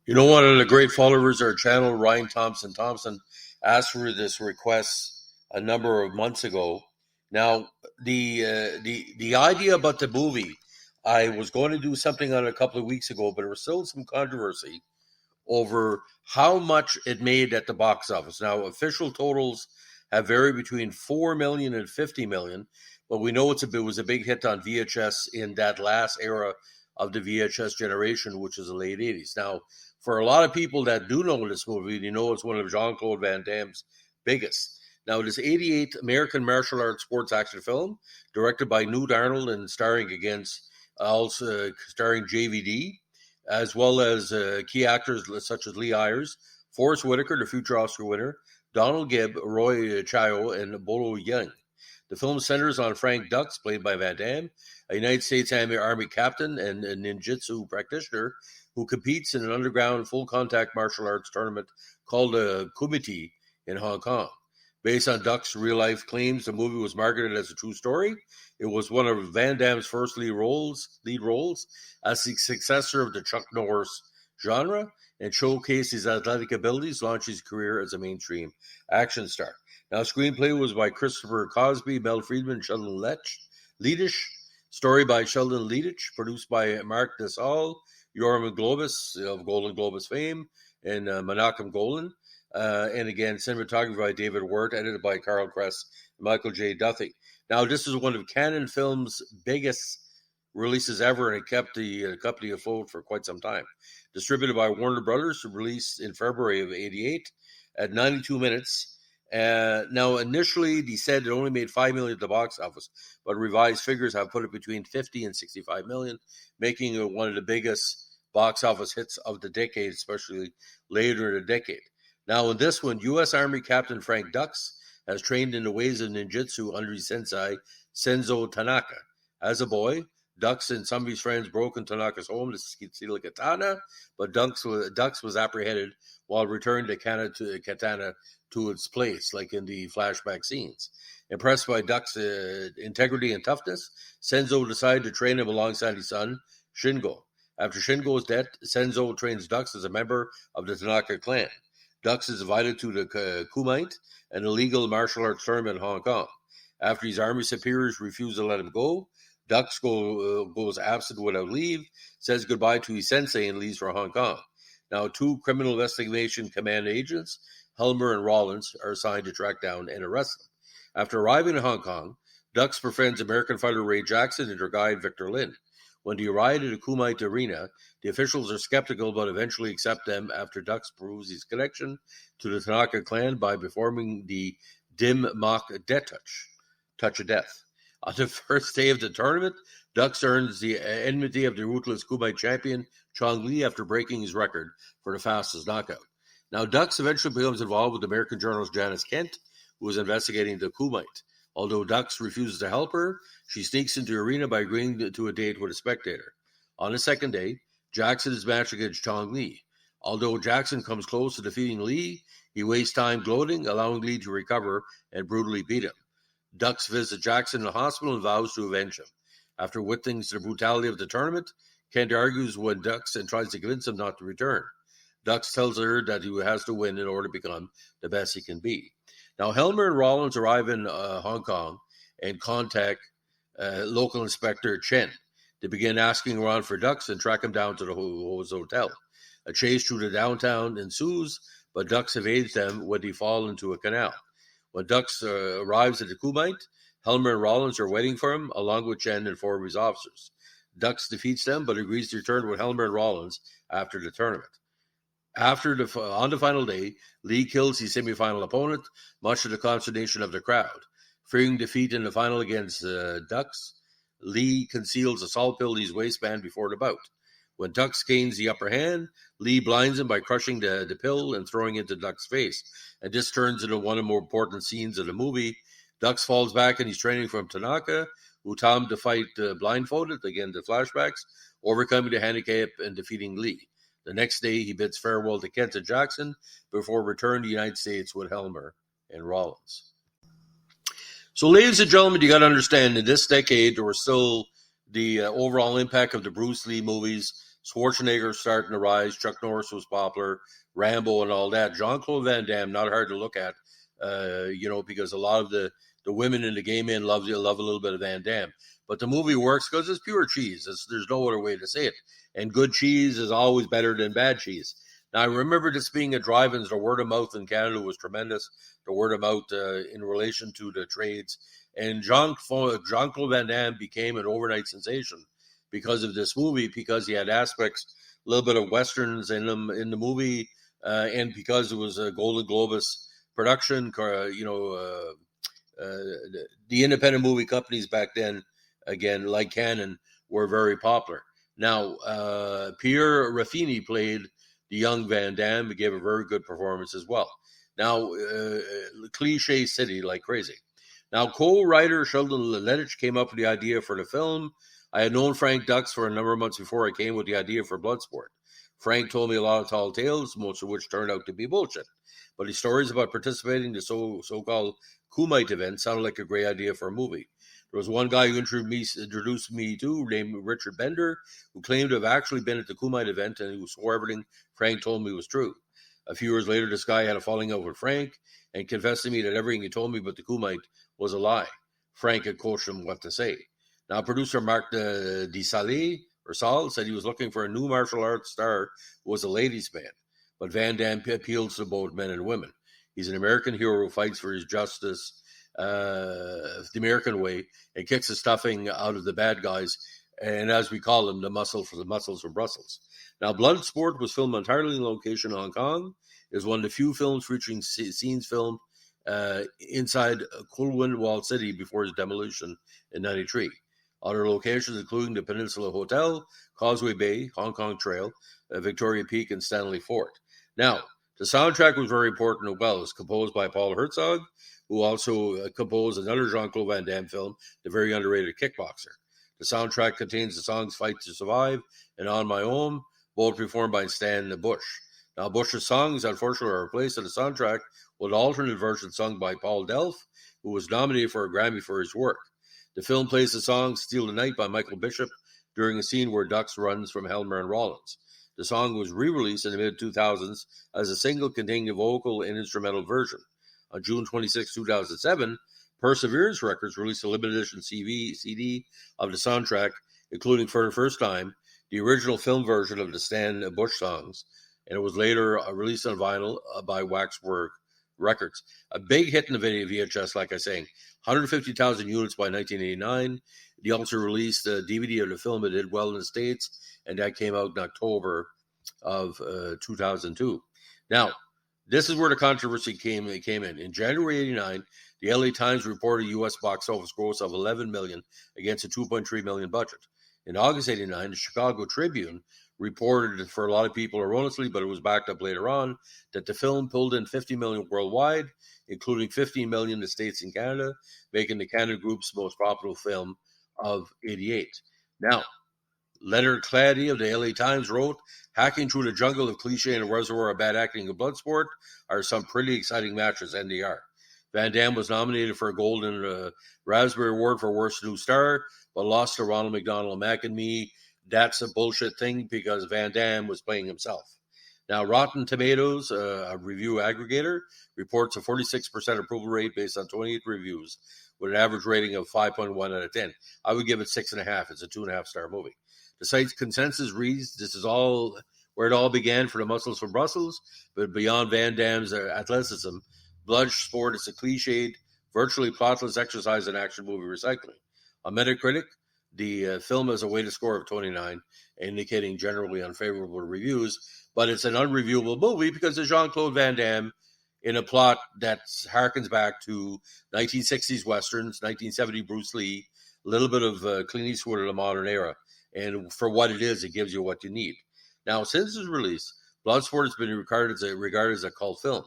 You know, one of the great followers of our channel, Ryan Thompson, asked for this request a number of months ago. Now, the idea about the movie, I was going to do something on it a couple of weeks ago, but there was still some controversy over how much it made at the box office. Now, official totals have varied between 4 million and 50 million, but we know it was a big hit on VHS in that last era of the VHS generation, which is the late 80s. Now, for a lot of people that do know this movie, you know it's one of Jean-Claude Van Damme's biggest. Now, it is 88 American martial arts sports action film, directed by Newt Arnold and starring JVD, as well as key actors such as Lee Ayers, Forrest Whitaker, the future Oscar winner, Donald Gibb, Roy Chao, and Bolo Young. The film centers on Frank Dux, played by Van Damme, a United States Army captain and a ninjutsu practitioner who competes in an underground full-contact martial arts tournament called the Kumite in Hong Kong. Based on Duck's real-life claims, the movie was marketed as a true story. It was one of Van Damme's first lead roles as the successor of the Chuck Norris genre, and showcased his athletic abilities, launching his career as a mainstream action star. Now, screenplay was by Christopher Cosby, Mel Friedman, Sheldon Leitich. Story by Sheldon Leitich, produced by Mark Dessau, Yorman Globus of Golden Globus fame, and Menachem Golan. And again, cinematography by David Wirt, edited by Carl Kress and Michael J. Duthie. Now, this is one of Canon Films' biggest releases ever, and it kept the company afloat for quite some time. Distributed by Warner Brothers, released in February of '88 at 92 minutes. Now, initially, they said it only made $5 million at the box office, but revised figures have put it between 50 and 65 million, making it one of the biggest box office hits of the decade, especially later in the decade. Now, in this one, U.S. Army Captain Frank Dux has trained in the ways of ninjutsu under his sensei, Senzo Tanaka. As a boy, Dux and some of his friends broke into Tanaka's home to steal a katana, but Dux was apprehended while returning the katana to its place, like in the flashback scenes. Impressed by Dux' integrity and toughness, Senzo decided to train him alongside his son, Shingo. After Shingo's death, Senzo trains Dux as a member of the Tanaka clan. Dux is invited to the Kumite, an illegal martial arts tournament in Hong Kong. After his army superiors refuse to let him go, Dux goes absent without leave, says goodbye to his sensei, and leaves for Hong Kong. Now, two criminal investigation command agents, Helmer and Rollins, are assigned to track down and arrest him. After arriving in Hong Kong, Dux befriends American fighter Ray Jackson and their guide Victor Lin. When they arrive at the Kumite arena, the officials are skeptical but eventually accept them after Dux proves his connection to the Tanaka clan by performing the Dim Mak Death touch of death. On the first day of the tournament, Dux earns the enmity of the ruthless Kumite champion Chong Li after breaking his record for the fastest knockout. Now, Dux eventually becomes involved with American journalist Janice Kent, who is investigating the Kumite. Although Dux refuses to help her, she sneaks into the arena by agreeing to a date with a spectator. On the second day, Jackson is matched against Chong Li. Although Jackson comes close to defeating Li, he wastes time gloating, allowing Li to recover and brutally beat him. Dux visits Jackson in the hospital and vows to avenge him. After witnessing the brutality of the tournament, Kent argues with Dux and tries to convince him not to return. Dux tells her that he has to win in order to become the best he can be. Now, Helmer and Rollins arrive in Hong Kong and contact local inspector Chen. They begin asking around for Dux and track him down to the hotel. A chase through the downtown ensues, but Dux evades them when they fall into a canal. When Dux arrives at the Kumite, Helmer and Rollins are waiting for him, along with Chen and four of his officers. Dux defeats them, but agrees to return with Helmer and Rollins after the tournament. On the final day, Lee kills his semifinal opponent, much to the consternation of the crowd. Fearing defeat in the final against Dux, Lee conceals a salt pill in his waistband before the bout. When Dux gains the upper hand, Lee blinds him by crushing the pill and throwing it into Dux's face. And this turns into one of the more important scenes of the movie. Dux falls back in his training from Tanaka, who taught him to fight blindfolded, again the flashbacks, overcoming the handicap and defeating Lee. The next day, he bids farewell to Kent and Jackson before returning to the United States with Helmer and Rollins. So, ladies and gentlemen, you got to understand, in this decade, there was still the overall impact of the Bruce Lee movies Schwarzenegger starting to rise. Chuck Norris was popular. Rambo and all that. Jean-Claude Van Damme, not hard to look at, because a lot of the women and the gay men love a little bit of Van Damme. But the movie works because it's pure cheese. There's no other way to say it. And good cheese is always better than bad cheese. Now, I remember this being at drive-ins. The word of mouth in Canada was tremendous. The word of mouth in relation to the trades. And Jean-Claude Van Damme became an overnight sensation because of this movie, because he had aspects, a little bit of Westerns in him in the movie, and because it was a Golden Globus production. The independent movie companies back then, again, like Canon, were very popular. Now, Pierre Raffini played the young Van Damme. He gave a very good performance as well. Now, cliche city like crazy. Now, co-writer Sheldon Lettich came up with the idea for the film. I had known Frank Dux for a number of months before I came with the idea for Bloodsport. Frank told me a lot of tall tales, most of which turned out to be bullshit. But his stories about participating in the so-called Kumite event sounded like a great idea for a movie. There was one guy who introduced me to, named Richard Bender, who claimed to have actually been at the Kumite event and who swore everything Frank told me was true. A few years later, this guy had a falling out with Frank and confessed to me that everything he told me about the Kumite was a lie. Frank had coached him what to say. Now, producer Marc Saul said he was looking for a new martial arts star who was a ladies' man, but Van Damme appeals to both men and women. He's an American hero who fights for his justice the American way and kicks the stuffing out of the bad guys, and as we call them, the muscles from Brussels. Now, Bloodsport was filmed entirely in location in Hong Kong. It is one of the few films featuring scenes filmed inside Kulwin Walled City before its demolition in 1993. Other locations, including the Peninsula Hotel, Causeway Bay, Hong Kong Trail, Victoria Peak, and Stanley Fort. Now, the soundtrack was very important as well. It was composed by Paul Herzog, who also composed another Jean-Claude Van Damme film, the very underrated Kickboxer. The soundtrack contains the songs Fight to Survive and On My Own, both performed by Stan Bush. Now, Bush's songs, unfortunately, are replaced in the soundtrack with an alternate version sung by Paul Delph, who was nominated for a Grammy for his work. The film plays the song Steal the Night by Michael Bishop during a scene where Dux runs from Helmer and Rollins. The song was re-released in the mid-2000s as a single containing a vocal and instrumental version. On June 26, 2007, Perseverance Records released a limited edition CD of the soundtrack, including for the first time the original film version of the Stan Bush songs, and it was later released on vinyl by Waxwork Records. A big hit in the video VHS, like I was saying, 150,000 units by 1989. They also released a DVD of the film. It did well in the States, and that came out in October of 2002. Now, this is where the controversy came in. In January 1989, the LA Times reported a U.S. box office gross of $11 million against a $2.3 million budget. In August 1989, the Chicago Tribune reported, for a lot of people erroneously, but it was backed up later on, that the film pulled in $50 million worldwide, including $15 million in the States and Canada, making the Canada Group's most popular film of 1988. Now, Leonard Clady of the LA Times wrote, "Hacking through the jungle of cliche and a reservoir of bad acting of Bloodsport are some pretty exciting matches, NDR. Van Damme was nominated for a Golden Raspberry Award for Worst New Star, but lost to Ronald McDonald. Mac and me, that's a bullshit thing because Van Damme was playing himself." Now, Rotten Tomatoes, a review aggregator, reports a 46% approval rate based on 28 reviews with an average rating of 5.1 out of 10. I would give it 6.5. It's a 2.5-star movie. The site's consensus reads, "This is all where it all began for the muscles from Brussels, but beyond Van Damme's athleticism, Bloodsport is a cliched, virtually plotless exercise in action movie recycling." On Metacritic, the film has a weighted score of 29, indicating generally unfavorable reviews, but it's an unreviewable movie because it's Jean-Claude Van Damme in a plot that harkens back to 1960s Westerns, 1970 Bruce Lee, a little bit of Clint Eastwood in the modern era. And for what it is, it gives you what you need. Now, since its release, Bloodsport has been regarded as a cult film.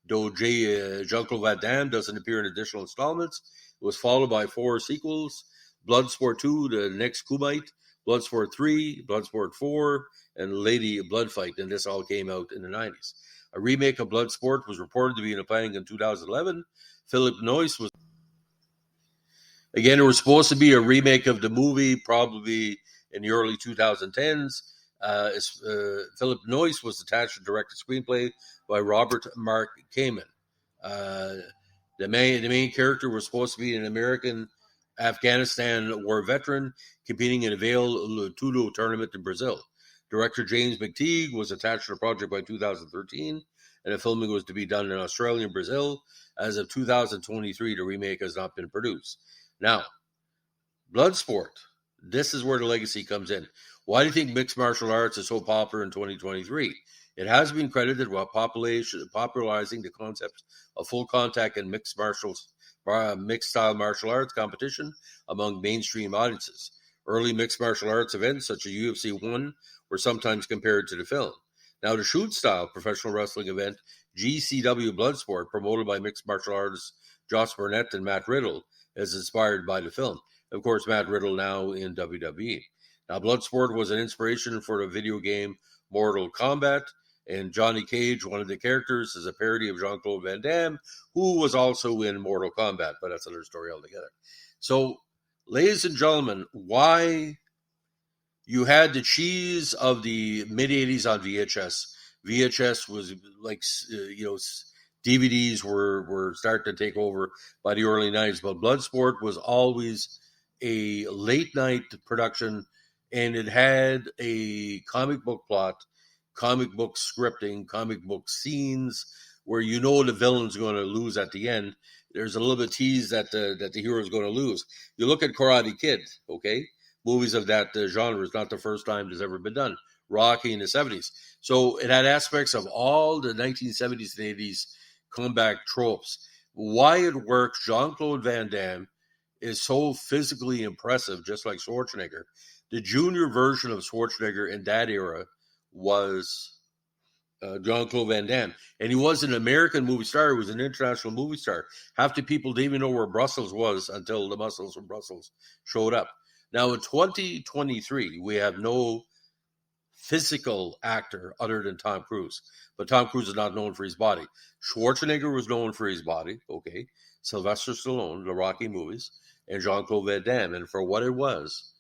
Though Jean-Claude Van Damme doesn't appear in additional installments, it was followed by 4 sequels: Bloodsport 2, The Next Kumite, Bloodsport 3, Bloodsport 4, and Lady Bloodfight, and this all came out in the 90s. A remake of Bloodsport was reported to be in the planning in 2011. Philip Noyce was... Again, it was supposed to be a remake of the movie, probably in the early 2010s. Philip Noyce was attached to direct the screenplay by Robert Mark Kamen. The main character was supposed to be an American Afghanistan war veteran competing in a Vale Tudo tournament in Brazil. Director James McTeague was attached to the project by 2013, and the filming was to be done in Australia and Brazil. As of 2023, the remake has not been produced. Now, Bloodsport. This is where the legacy comes in. Why do you think mixed martial arts is so popular in 2023? It has been credited with popularizing the concept of full contact and mixed style martial arts competition among mainstream audiences. Early mixed martial arts events such as UFC 1 were sometimes compared to the film. Now, the shoot style professional wrestling event GCW Bloodsport, promoted by mixed martial artists Josh Burnett and Matt Riddle, is inspired by the film. Of course, Matt Riddle now in WWE. Now, Bloodsport was an inspiration for the video game Mortal Kombat, and Johnny Cage, one of the characters, is a parody of Jean-Claude Van Damme, who was also in Mortal Kombat, but that's another story altogether. So, ladies and gentlemen, why you had the cheese of the mid-'80s on VHS. VHS was like, DVDs were starting to take over by the early 90s, but Bloodsport was always a late-night production, and it had a comic book plot, comic book scripting, comic book scenes where you know the villain's going to lose at the end. There's a little bit of tease that the hero is going to lose. You look at Karate Kid, okay? Movies of that genre is not the first time it's ever been done. Rocky in the 70s. So it had aspects of all the 1970s and 80s comeback tropes. Why it works, Jean-Claude Van Damme is so physically impressive, just like Schwarzenegger. The junior version of Schwarzenegger in that era was Jean-Claude Van Damme. And he was an American movie star. He was an international movie star. Half the people didn't even know where Brussels was until the muscles from Brussels showed up. Now, in 2023, we have no physical actor other than Tom Cruise. But Tom Cruise is not known for his body. Schwarzenegger was known for his body, okay? Sylvester Stallone, the Rocky movies, and Jean-Claude Van Damme. And for what it was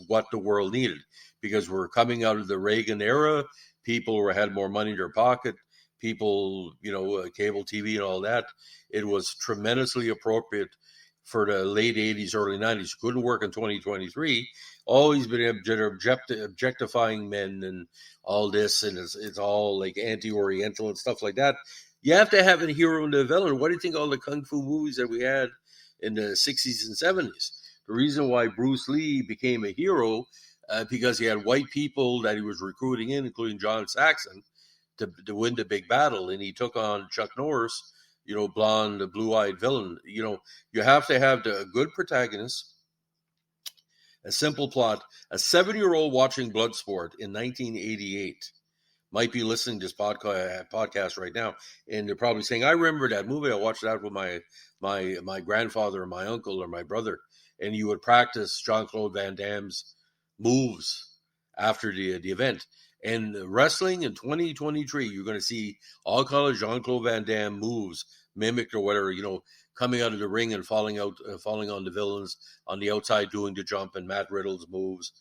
what the world needed. Because we're coming out of the Reagan era. People had more money in their pocket. People, cable TV and all that. It was tremendously appropriate for the late 80s, early 90s. Couldn't work in 2023. Always been objectifying men and all this, and it's all like anti-Oriental and stuff like that. You have to have a hero and a villain. What do you think all the kung fu movies that we had in the 60s and 70s? The reason why Bruce Lee became a hero, because he had white people that he was recruiting in, including John Saxon, to win the big battle, and he took on Chuck Norris, blonde, blue-eyed villain. You have to have a good protagonist, a simple plot. A 7-year-old watching Bloodsport in 1988 might be listening to this podcast right now, and they're probably saying, "I remember that movie. I watched that with my grandfather or my uncle or my brother." And you would practice Jean-Claude Van Damme's moves after the event. And wrestling in 2023, you're going to see all kinds of Jean-Claude Van Damme moves mimicked or whatever, coming out of the ring and falling on the villains on the outside, doing the jump, and Matt Riddle's moves,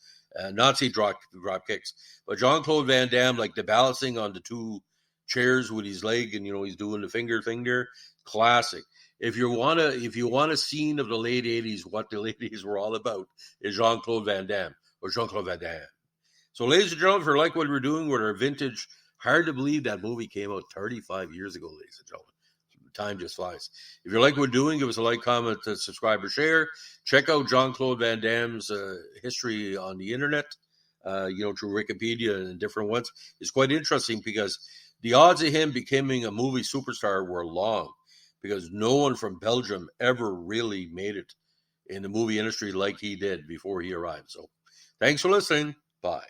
Nazi drop kicks. But Jean-Claude Van Damme, like the balancing on the two chairs with his leg, and he's doing the finger thing there, classic. If you want a scene of the late 80s, what the late 80s were all about is Jean-Claude Van Damme or Jean-Claude Van Damme. So, ladies and gentlemen, if you like what we're doing with our vintage, hard to believe that movie came out 35 years ago, ladies and gentlemen. Time just flies. If you like what we're doing, give us a like, comment, subscribe, or share. Check out Jean-Claude Van Damme's history on the internet, through Wikipedia and different ones. It's quite interesting because the odds of him becoming a movie superstar were long, because no one from Belgium ever really made it in the movie industry like he did before he arrived. So thanks for listening. Bye.